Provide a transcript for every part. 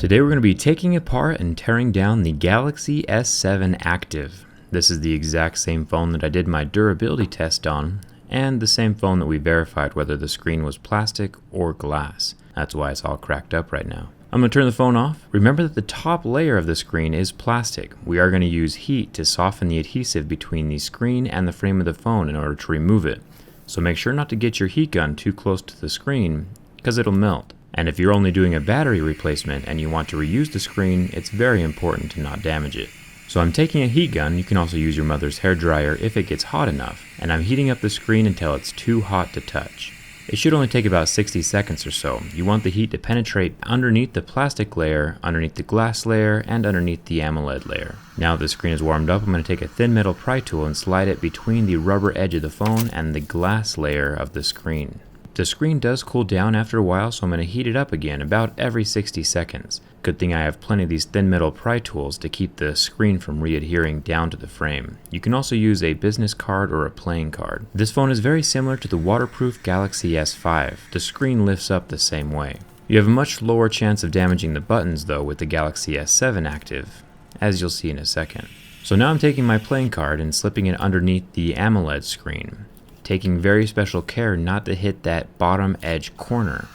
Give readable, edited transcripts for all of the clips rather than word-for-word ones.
Today we're going to be taking apart and tearing down the Galaxy S7 Active. This is the exact same phone that I did my durability test on, and the same phone that we verified whether the screen was plastic or glass. That's why it's all cracked up right now. I'm going to turn the phone off. Remember that the top layer of the screen is plastic. We are going to use heat to soften the adhesive between the screen and the frame of the phone in order to remove it. So make sure not to get your heat gun too close to the screen because it'll melt. And if you're only doing a battery replacement and you want to reuse the screen, it's very important to not damage it. So I'm taking a heat gun. You can also use your mother's hairdryer if it gets hot enough, and I'm heating up the screen until it's too hot to touch. It should only take about 60 seconds or so. You want the heat to penetrate underneath the plastic layer, underneath the glass layer, and underneath the AMOLED layer. Now the screen is warmed up, I'm going to take a thin metal pry tool and slide it between the rubber edge of the phone and the glass layer of the screen. The screen does cool down after a while, so I'm going to heat it up again about every 60 seconds. Good thing I have plenty of these thin metal pry tools to keep the screen from re-adhering down to the frame. You can also use a business card or a playing card. This phone is very similar to the waterproof Galaxy S5. The screen lifts up the same way. You have a much lower chance of damaging the buttons though with the Galaxy S7 Active, as you'll see in a second. So now I'm taking my playing card and slipping it underneath the AMOLED screen, taking very special care not to hit that bottom edge corner,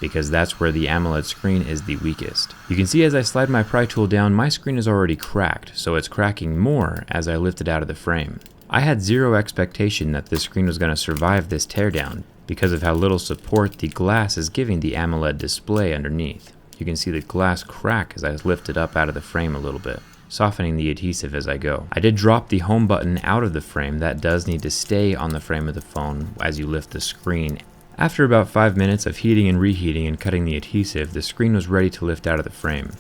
because that's where the AMOLED screen is the weakest. You can see as I slide my pry tool down, my screen is already cracked, so it's cracking more as I lift it out of the frame. I had zero expectation that this screen was going to survive this teardown because of how little support the glass is giving the AMOLED display underneath. You can see the glass crack as I lift it up out of the frame a little bit, softening the adhesive as I go. I did drop the home button out of the frame. That does need to stay on the frame of the phone as you lift the screen. After about 5 minutes of heating and reheating and cutting the adhesive, the screen was ready to lift out of the frame.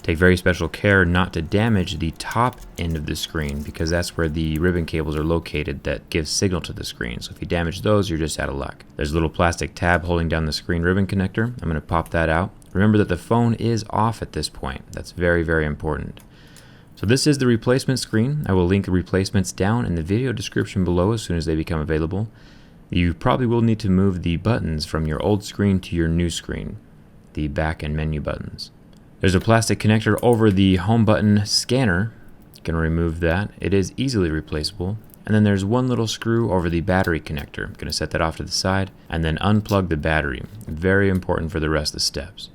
Take very special care not to damage the top end of the screen because that's where the ribbon cables are located that give signal to the screen. So if you damage those, you're just out of luck. There's a little plastic tab holding down the screen ribbon connector. I'm going to pop that out. Remember that the phone is off at this point. That's very, very important. So this is the replacement screen. I will link the replacements down in the video description below as soon as they become available. You probably will need to move the buttons from your old screen to your new screen, the back and menu buttons. There's a plastic connector over the home button scanner. You can remove that. It is easily replaceable. And then there's one little screw over the battery connector. I'm going to set that off to the side and then unplug the battery. Very important for the rest of the steps.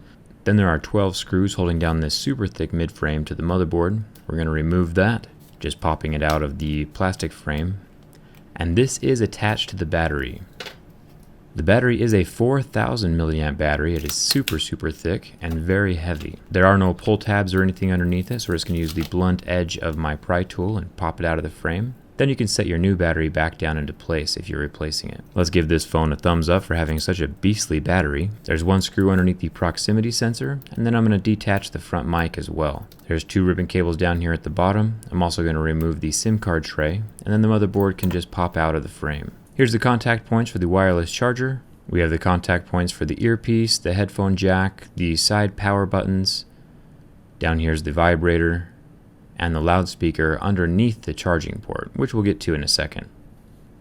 Then there are 12 screws holding down this super thick mid-frame to the motherboard. We're going to remove that, just popping it out of the plastic frame. And this is attached to the battery. The battery is a 4,000 milliamp battery. It is super thick and very heavy. There are no pull tabs or anything underneath it, so we're just going to use the blunt edge of my pry tool and pop it out of the frame. Then you can set your new battery back down into place if you're replacing it. Let's give this phone a thumbs up for having such a beastly battery. There's one screw underneath the proximity sensor, and then I'm going to detach the front mic as well. There's 2 ribbon cables down here at the bottom. I'm also going to remove the SIM card tray, and then the motherboard can just pop out of the frame. Here's the contact points for the wireless charger. We have the contact points for the earpiece, the headphone jack, the side power buttons. Down here's the vibrator, and the loudspeaker underneath the charging port, which we'll get to in a second.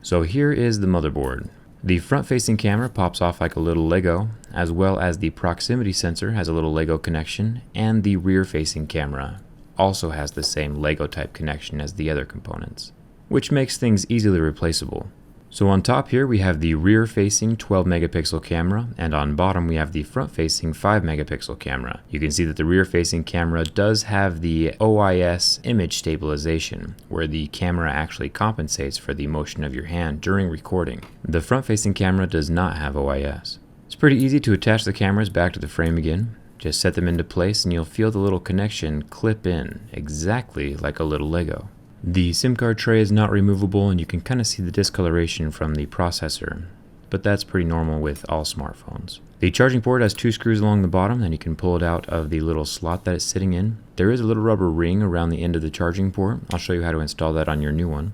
So here is the motherboard. The front-facing camera pops off like a little Lego, as well as the proximity sensor has a little Lego connection, and the rear-facing camera also has the same Lego type connection as the other components, which makes things easily replaceable. So on top here we have the rear-facing 12 megapixel camera, and on bottom we have the front-facing 5 megapixel camera. You can see that the rear-facing camera does have the OIS image stabilization, where the camera actually compensates for the motion of your hand during recording. The front-facing camera does not have OIS. It's pretty easy to attach the cameras back to the frame again. Just set them into place and you'll feel the little connection clip in, exactly like a little Lego. The SIM card tray is not removable and you can kind of see the discoloration from the processor, but that's pretty normal with all smartphones. The charging port has 2 screws along the bottom and you can pull it out of the little slot that it's sitting in. There is a little rubber ring around the end of the charging port. I'll show you how to install that on your new one.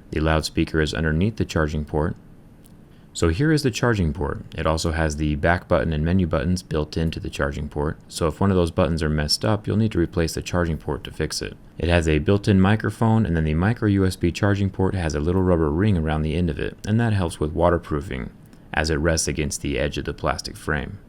The loudspeaker is underneath the charging port. So here is the charging port. It also has the back button and menu buttons built into the charging port. So if one of those buttons are messed up, you'll need to replace the charging port to fix it. It has a built-in microphone, and then the micro USB charging port has a little rubber ring around the end of it, and that helps with waterproofing as it rests against the edge of the plastic frame.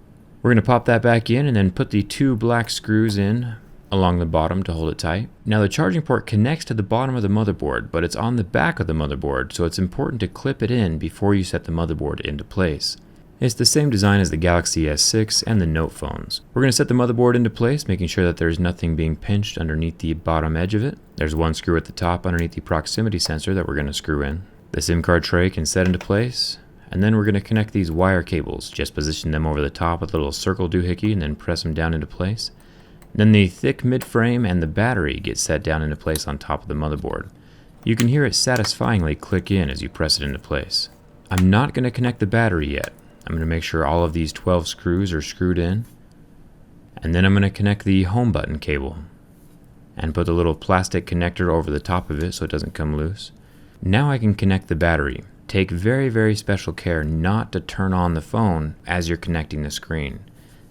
We're going to pop that back in and then put the 2 black screws in along the bottom to hold it tight. Now the charging port connects to the bottom of the motherboard, but it's on the back of the motherboard, so it's important to clip it in before you set the motherboard into place. It's the same design as the Galaxy S6 and the Note phones. We're going to set the motherboard into place, making sure that there's nothing being pinched underneath the bottom edge of it. There's 1 screw at the top underneath the proximity sensor that we're going to screw in. The SIM card tray can set into place, and then we're going to connect these wire cables. Just position them over the top with a little circle doohickey and then press them down into place. Then the thick mid-frame and the battery get set down into place on top of the motherboard. You can hear it satisfyingly click in as you press it into place. I'm not going to connect the battery yet. I'm going to make sure all of these 12 screws are screwed in, and then I'm going to connect the home button cable and put the little plastic connector over the top of it so it doesn't come loose. Now I can connect the battery. Take very, very special care not to turn on the phone as you're connecting the screen.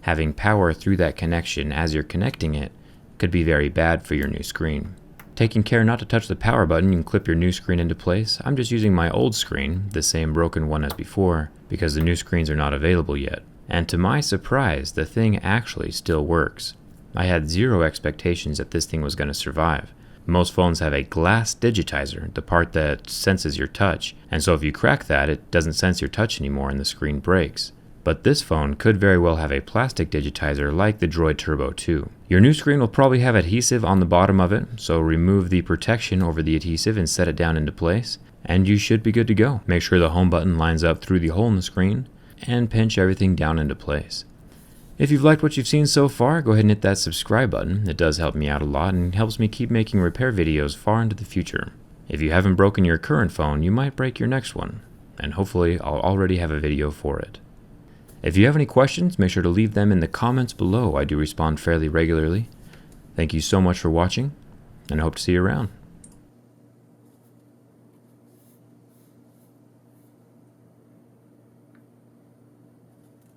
Having power through that connection as you're connecting it could be very bad for your new screen. Taking care not to touch the power button, you can clip your new screen into place. I'm just using my old screen, the same broken one as before, because the new screens are not available yet. And to my surprise, the thing actually still works. I had zero expectations that this thing was going to survive. Most phones have a glass digitizer, the part that senses your touch, and so if you crack that, it doesn't sense your touch anymore and the screen breaks. But this phone could very well have a plastic digitizer like the Droid Turbo 2. Your new screen will probably have adhesive on the bottom of it, so remove the protection over the adhesive and set it down into place, and you should be good to go. Make sure the home button lines up through the hole in the screen, and pinch everything down into place. If you've liked what you've seen so far, go ahead and hit that subscribe button. It does help me out a lot and helps me keep making repair videos far into the future. If you haven't broken your current phone, you might break your next one, and hopefully I'll already have a video for it. If you have any questions, make sure to leave them in the comments below. I do respond fairly regularly. Thank you so much for watching, and I hope to see you around.